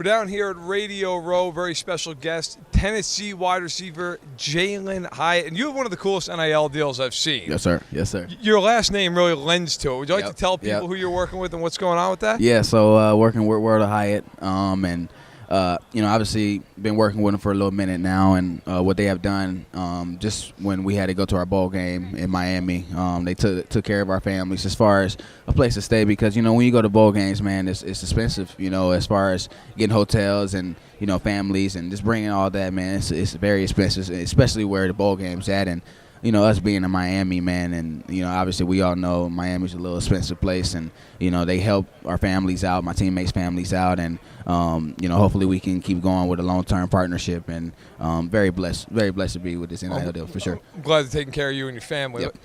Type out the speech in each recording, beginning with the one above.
We're down here at Radio Row, very special guest, Tennessee wide receiver Jalin Hyatt. And you have one of the coolest NIL deals I've seen. Yes, sir. Yes, sir. Your last name really lends to it. Would you like to tell people who you're working with and what's going on with that? Yeah, so working with World of Hyatt, and obviously been working with them for a little minute now, and what they have done, just when we had to go to our bowl game in Miami, they took care of our families as far as a place to stay, because when you go to bowl games, man, it's expensive, as far as getting hotels and families and just bringing all that, man, it's very expensive, especially where the bowl game's at. And us being in Miami, man, and, obviously we all know Miami's a little expensive place, and, they help our families out, my teammates' families out, and, hopefully we can keep going with a long-term partnership, and very blessed to be with this NIL deal for sure. I'm glad they're taking care of you and your family. Yep.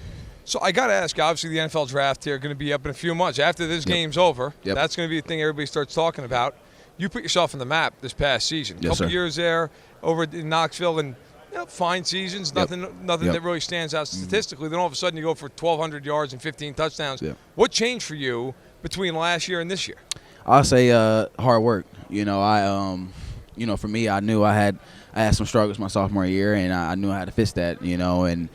So I got to ask, obviously the NFL draft here going to be up in a few months. After this game's over, that's going to be the thing everybody starts talking about. You put yourself on the map this past season. Yes, couple years there over in Knoxville, and fine seasons, nothing that really stands out statistically. Then all of a sudden you go for 1,200 yards and 15 touchdowns. What changed for you between last year and this year? I'll say hard work. For me, I knew I had some struggles my sophomore year, and I knew I had to fix that. And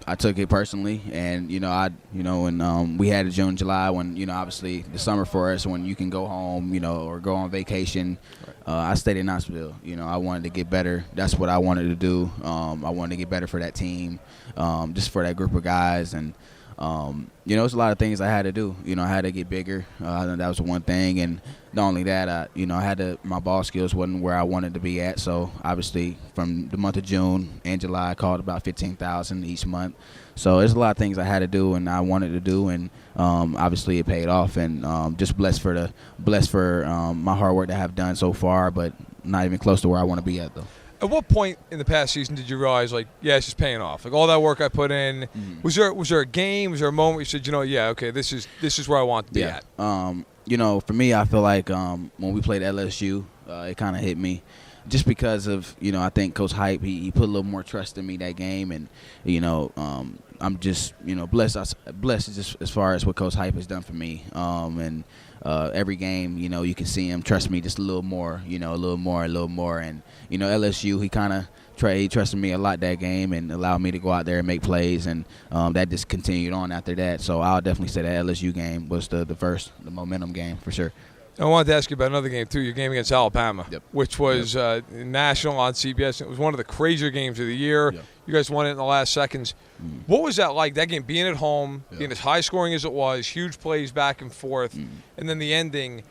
I took it personally, and when we had a June, July, when obviously the summer for us, when you can go home, or go on vacation. I stayed in Knoxville. I wanted to get better. That's what I wanted to do. I wanted to get better for that team, just for that group of guys, and it's a lot of things I had to do. I had to get bigger. That was the one thing, and not only that, I had my ball skills wasn't where I wanted to be at. So obviously, from the month of June and July, I called about 15,000 each month. So there's a lot of things I had to do and I wanted to do, and obviously it paid off. And just blessed for my hard work that I have done so far, but not even close to where I want to be at though. At what point in the past season did you realize, it's just paying off? All that work I put in, was there a game, was there a moment where you said, okay, this is where I want to be at? For me, I feel like when we played LSU, it kind of hit me. Just because of, I think Coach Hype, he put a little more trust in me that game, and, I'm just, blessed just as far as what Coach Hype has done for me. And every game, you can see him trust me just a little more, a little more. And, LSU, he trusted me a lot that game and allowed me to go out there and make plays, and that just continued on after that. So I'll definitely say that LSU game was the momentum game for sure. I wanted to ask you about another game, too, your game against Alabama, which was national on CBS. It was one of the crazier games of the year. You guys won it in the last seconds. What was that like, that game, being at home, being as high-scoring as it was, huge plays back and forth, and then the ending?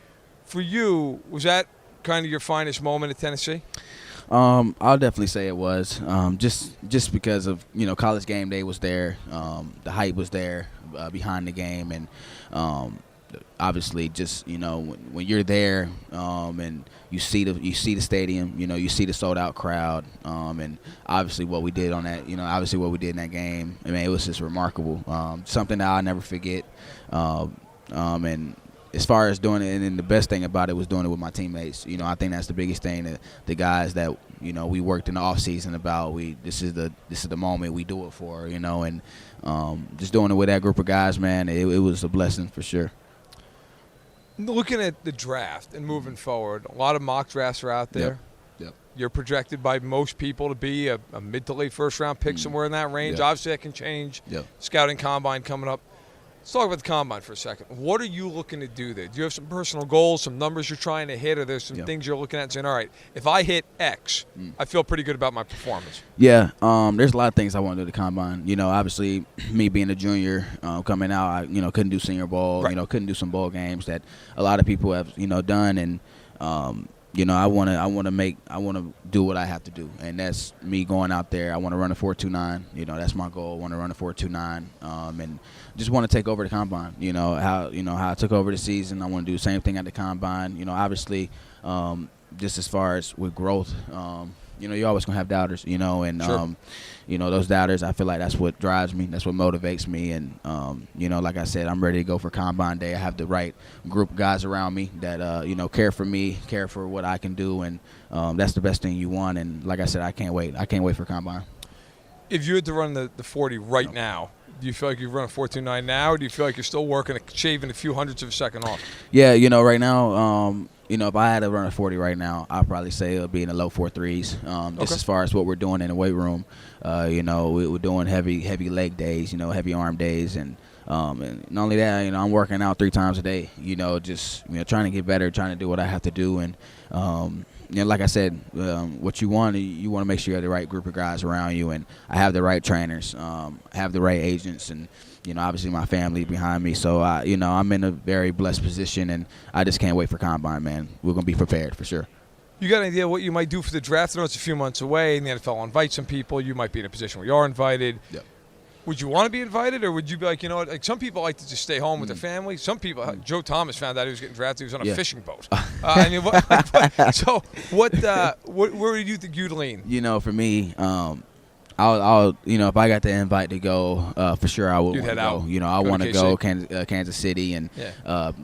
For you, was that kind of your finest moment at Tennessee? I'll definitely say it was. Just because of, College game day was there. The hype was there behind the game, and obviously just when you're there and you see the stadium, you see the sold out crowd, and obviously what we did on that, obviously what we did in that game, I mean, it was just remarkable, something that I'll never forget. And as far as doing it, and the best thing about it was doing it with my teammates. I think that's the biggest thing, that the guys that we worked in the off season about. This is the moment we do it for, and just doing it with that group of guys, man. It was a blessing for sure. Looking at the draft and moving forward, a lot of mock drafts are out there. Yep. You're projected by most people to be a mid to late first-round pick, somewhere in that range. Obviously, that can change. Scouting combine coming up. Let's talk about the combine for a second. What are you looking to do there? Do you have some personal goals, some numbers you're trying to hit, or there's some things you're looking at and saying, all right, if I hit X, I feel pretty good about my performance? Yeah, there's a lot of things I want to do at the combine. Obviously, me being a junior coming out, I couldn't do senior ball, couldn't do some ball games that a lot of people have done, and I want to do what I have to do, and that's me going out there. I want to run a 4.29. That's my goal. I want to run a 4.29, and just want to take over the combine. How I took over the season. I want to do the same thing at the combine. Obviously, just as far as with growth, you're always gonna have doubters. And those doubters, I feel like that's what drives me. That's what motivates me. And like I said, I'm ready to go for combine day. I have the right group of guys around me that care for me, care for what I can do, and that's the best thing you want. And like I said, I can't wait. I can't wait for combine. If you had to run the 40 right now, Do you feel like you've run a 4.29 now, or do you feel like you're still working, shaving a few hundredths of a second off? Yeah, right now, if I had to run a 40 right now, I'd probably say it would be in the low 4.3s. Just as far as what we're doing in the weight room, we're doing heavy leg days, heavy arm days, and not only that, I'm working out 3 times a day. Just trying to get better, trying to do what I have to do, and like I said, what you want to make sure you have the right group of guys around you, and I have the right trainers, have the right agents, and obviously my family behind me. So I'm in a very blessed position, and I just can't wait for Combine, man. We're gonna be prepared for sure. You got an idea what you might do for the draft? I know it's a few months away, and the NFL will invite some people. You might be in a position where you are invited. Yep. Would you want to be invited, or would you be like, like some people like to just stay home with their family. Some people, Joe Thomas found out he was getting drafted. He was on a fishing boat. Where do you think you'd lean? For me, I'll if I got the invite to go, for sure I would want to go. I want to go Kansas City and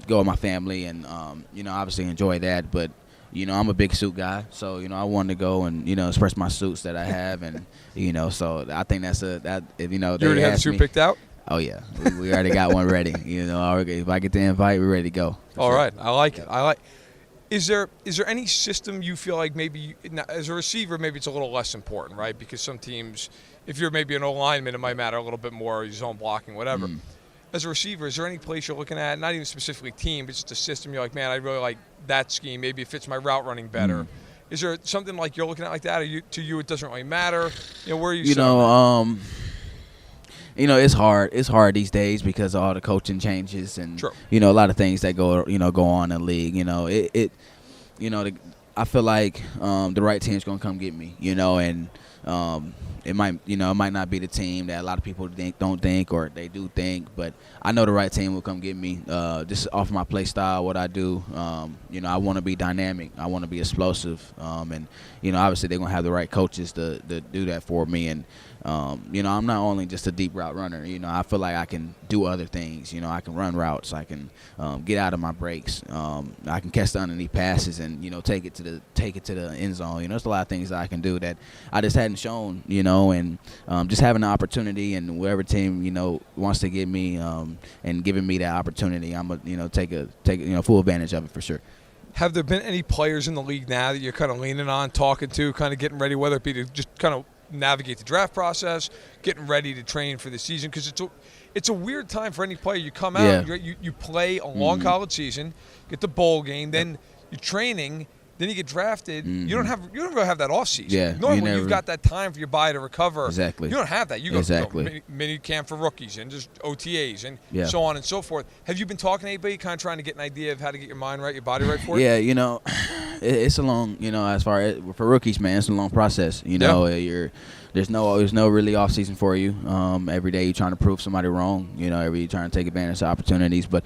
go with my family and obviously enjoy that. But I'm a big suit guy, so I wanted to go and express my suits that I have, and so I think that's you already have the suit picked out. Oh yeah, we already got one ready. If I get the invite, we're ready to go. All right, I like it. Is there any system you feel like maybe as a receiver maybe it's a little less important, right? Because some teams, if you're maybe an O-lineman, it might matter a little bit more, zone blocking, whatever. As a receiver, is there any place you're looking at, not even specifically team, but just a system you're like, man, I really like that scheme. Maybe it fits my route running better. Is there something like you're looking at like that, or to you it doesn't really matter? Where are you? It's hard. It's hard these days because of all the coaching changes and a lot of things that go on in the league. I feel like the right team's gonna come get me. And it might not be the team that a lot of people don't think or they do think, but I know the right team will come get me. Just off my play style, what I do. I want to be dynamic. I want to be explosive. And obviously they're gonna have the right coaches to do that for me. And I'm not only just a deep route runner. I feel like I can do other things. I can run routes. I can get out of my breaks. I can catch the underneath passes and take it to the end zone. There's a lot of things that I can do that I just hadn't shown. And just having the opportunity and whatever team wants to give me and giving me that opportunity, I'm gonna take full advantage of it for sure. Have there been any players in the league now that you're kind of leaning on, talking to, kind of getting ready, whether it be to just kind of navigate the draft process, getting ready to train for the season? Because it's a weird time for any player. You come out, you play a long college season, get the bowl game, then you're training, then you get drafted. You don't really have that off season. Normally you've got that time for your body to recover. Exactly. You don't have that. You go mini camp for rookies and just OTAs and so on and so forth. Have you been talking to anybody, kind of trying to get an idea of how to get your mind right, your body right for it? Yeah, it's a long, as far as for rookies, man, it's a long process. There's no really off season for you. Every day you're trying to prove somebody wrong. Every day you're trying to take advantage of opportunities. But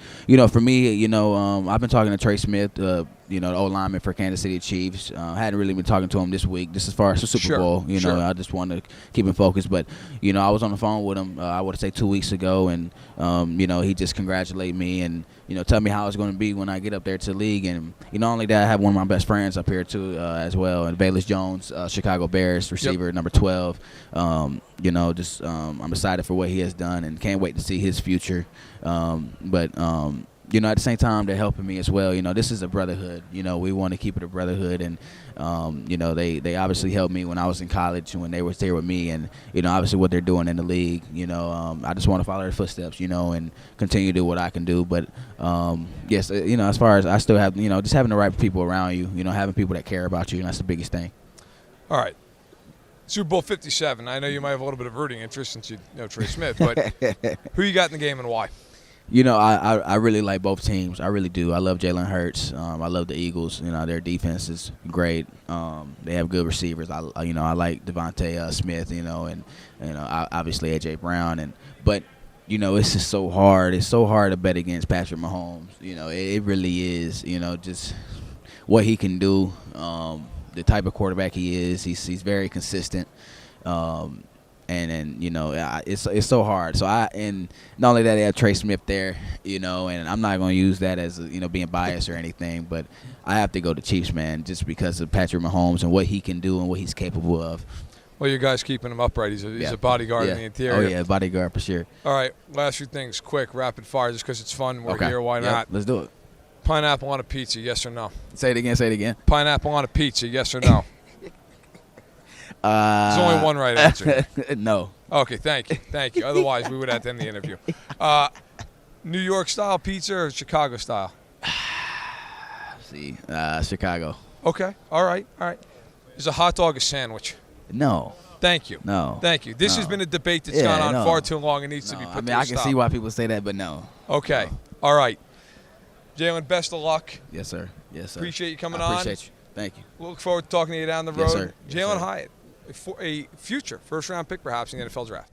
for me, I've been talking to Trey Smith, the O-lineman for Kansas City Chiefs. I hadn't really been talking to him this week, just as far as the Super Bowl. I just wanted to keep him focused. But I was on the phone with him. I would say 2 weeks ago, and he just congratulated me and tell me how it's going to be when I get up there to the league. And not only that, I have one of my best friends up here too as well, and Velus Jones, Chicago Bears receiver, number 12. I'm excited for what he has done and can't wait to see his future. But at the same time, they're helping me as well. This is a brotherhood. We want to keep it a brotherhood, and they obviously helped me when I was in college and when they were there with me, and obviously what they're doing in the league. I just want to follow their footsteps, and continue to do what I can do. But yes, as far as I still have, just having the right people around you, having people that care about you, and that's the biggest thing. All right. Super Bowl 57. I know you might have a little bit of rooting interest since you know Trey Smith, but who you got in the game and why? I really like both teams. I really do. I love Jalin Hyatt. I love the Eagles. Their defense is great. They have good receivers. I like Devontae Smith. And obviously AJ Brown. But it's just so hard. It's so hard to bet against Patrick Mahomes. It really is. Just what he can do. The type of quarterback he is. He's very consistent. It's so hard. So and not only that, they have Trey Smith there, and I'm not going to use that as being biased or anything, but I have to go to Chiefs, man, just because of Patrick Mahomes and what he can do and what he's capable of. Well, you guys keeping him upright. He's a bodyguard in the interior. Oh, yeah, bodyguard for sure. All right, last few things, quick, rapid fire, just because it's fun. We're here, why not? Let's do it. Pineapple on a pizza, yes or no? Say it again. Pineapple on a pizza, yes or no? There's only one right answer. No. Okay, thank you. Otherwise, we would have to end the interview. New York-style pizza or Chicago-style? Chicago. Okay, all right. Is a hot dog a sandwich? No. Thank you. No. Thank you. This has been a debate that's gone on far too long. It needs to be put to a I can see why people say that, but no. Okay. No. All right. Jalin, best of luck. Yes, sir. Appreciate you coming on. Appreciate you. Thank you. Look forward to talking to you down the road. Yes, sir. Jalin Hyatt, a future first-round pick perhaps in the NFL draft.